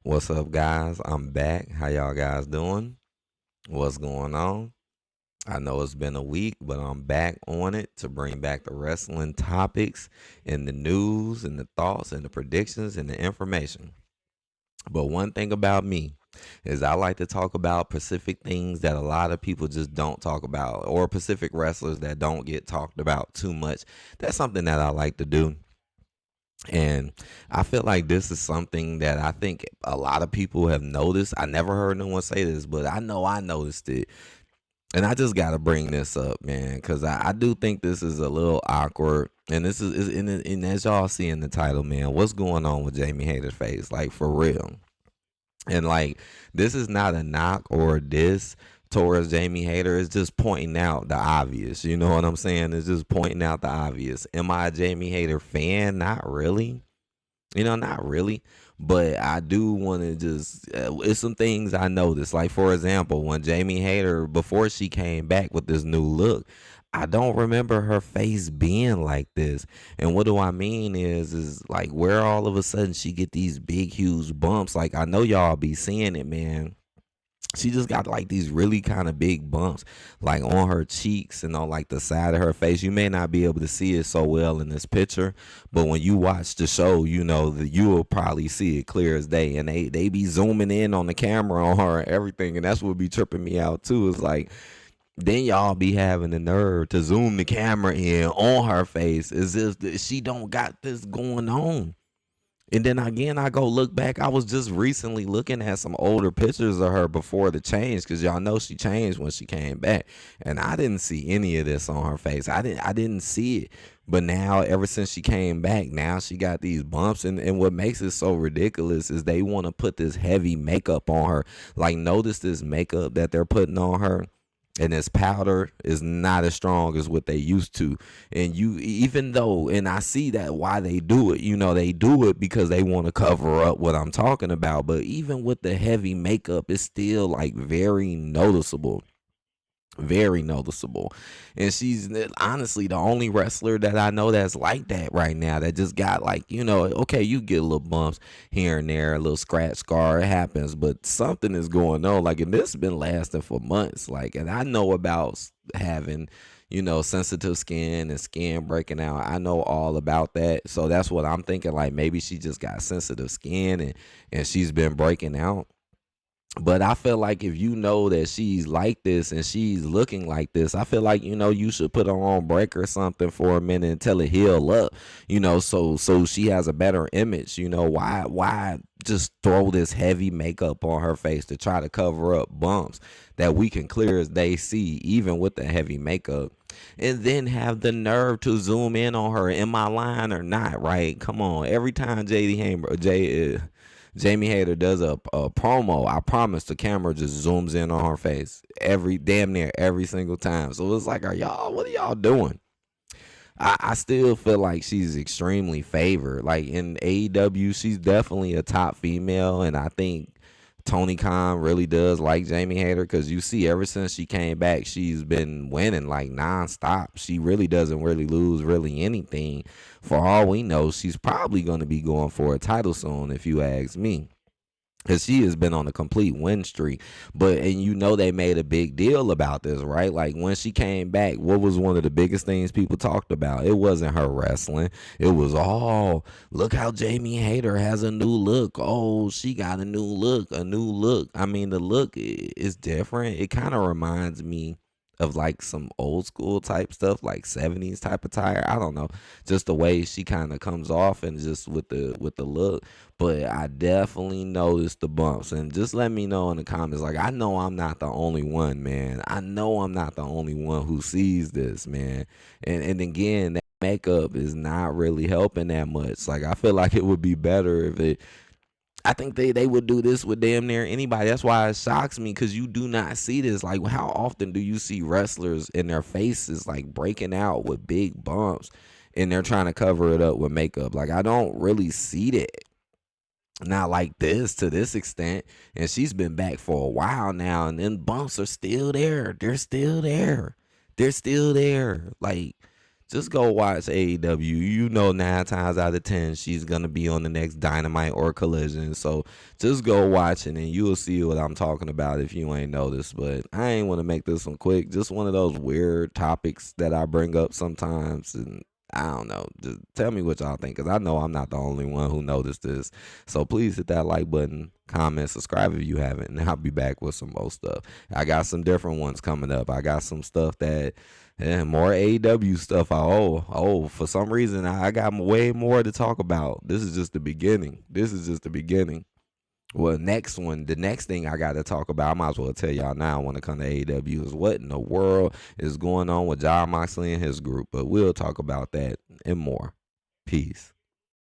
What's up, guys? I'm back. How y'all guys doing? What's going on? I know it's been a week, but I'm back on it to bring back the wrestling topics and the news and the thoughts and the predictions and the information. But one thing about me is I like to talk about Pacific things that a lot of people just don't talk about, or Pacific wrestlers that don't get talked about too much. That's something that I like to do. And I feel like this is something that I think a lot of people have noticed. I never heard no one say this, but I know I noticed it. And I just got to bring this up, man, because I do think this is a little awkward. And this and as y'all see in the title, man, what's going on with Jamie Hayter's face? Like, for real. And like, this is not a knock or a diss towards Jamie Hayter. It's just pointing out the obvious. You know what I'm saying? It's just pointing out the obvious. Am I a Jamie Hayter fan? Not really. Not really, but I do want to just. It's some things I noticed. Like, for example, when Jamie Hayter, before she came back with this new look, I don't remember her face being like this. And what do I mean is like where all of a sudden she get these big, huge bumps. Like, I know y'all be seeing it, man. She just got like these really kind of big bumps like on her cheeks and on like the side of her face. You may not be able to see it so well in this picture, but when you watch the show, you know that you will probably see it clear as day. And they be zooming in on the camera on her and everything, and that's what be tripping me out too. Is like, then y'all be having the nerve to zoom the camera in on her face as if she don't got this going on. And then again, I go look back. I was just recently looking at some older pictures of her before the change, because y'all know she changed when she came back, and I didn't see any of this on her face. I didn't see it. But now, ever since she came back, now she got these bumps, and what makes it so ridiculous is they want to put this heavy makeup on her. Like, notice this makeup that they're putting on her, and this powder is not as strong as what they used to. And you, even though, and I see that why they do it, they do it because they want to cover up what I'm talking about. But even with the heavy makeup, it's still like very noticeable, very noticeable. And she's honestly the only wrestler that I know that's like that right now, that just got like, okay, you get a little bumps here and there, a little scratch scar, it happens, but something is going on. Like, and this has been lasting for months. Like, and I know about having, sensitive skin and skin breaking out. I know all about that. So that's what I'm thinking. Like, maybe she just got sensitive skin, and she's been breaking out. But I feel like if you know that she's like this and she's looking like this, I feel like, you should put her on break or something for a minute until it heal up, so she has a better image. Why just throw this heavy makeup on her face to try to cover up bumps that we can clear as day see, even with the heavy makeup? And then have the nerve to zoom in on her. Am I lying or not? Right? Come on. Every time Jamie Hayter does a promo, I promise the camera just zooms in on her face every damn near every single time. So it's like, what are y'all doing? I still feel like she's extremely favored. Like, in AEW, she's definitely a top female, and I think Tony Khan really does like Jamie Hayter, because you see, ever since she came back, she's been winning like nonstop. She really doesn't really lose really anything. For all we know, she's probably going to be going for a title soon, if you ask me, because she has been on a complete win streak. But, and they made a big deal about this, right? Like, when she came back, what was one of the biggest things people talked about? It wasn't her wrestling. It was, oh, look how Jamie Hayter has a new look. Oh, she got a new look, a new look. I mean, the look is different. It kind of reminds me of like some old school type stuff, like 70s type attire. I don't know, just the way she kind of comes off, and just with the look. But I definitely noticed the bumps, and just let me know in the comments. Like, I know I'm not the only one, man. I know I'm not the only one who sees this, man. And again, that makeup is not really helping that much. Like, I feel like it would be better if it. I think they would do this with damn near anybody. That's why it shocks me, because you do not see this. Like, how often do you see wrestlers in their faces like breaking out with big bumps, and they're trying to cover it up with makeup? Like, I don't really see that. Not like this, to this extent. And she's been back for a while now, and then bumps are still there. They're still there. They're still there. Like, just go watch AEW. You know, 9 times out of 10, she's gonna be on the next Dynamite or Collision. So just go watch it, and you'll see what I'm talking about if you ain't noticed. But I ain't want to make this one quick. Just one of those weird topics that I bring up sometimes, and I don't know. Just tell me what y'all think, because I know I'm not the only one who noticed this. So please hit that like button, comment, subscribe if you haven't, and I'll be back with some more stuff. I got some different ones coming up. I got some stuff that, yeah, more AEW stuff. For some reason, I got way more to talk about. This is just the beginning. This is just the beginning. Well, the next thing I got to talk about, I might as well tell y'all now when it comes to AEW, is what in the world is going on with Jon Moxley and his group. But we'll talk about that and more. Peace.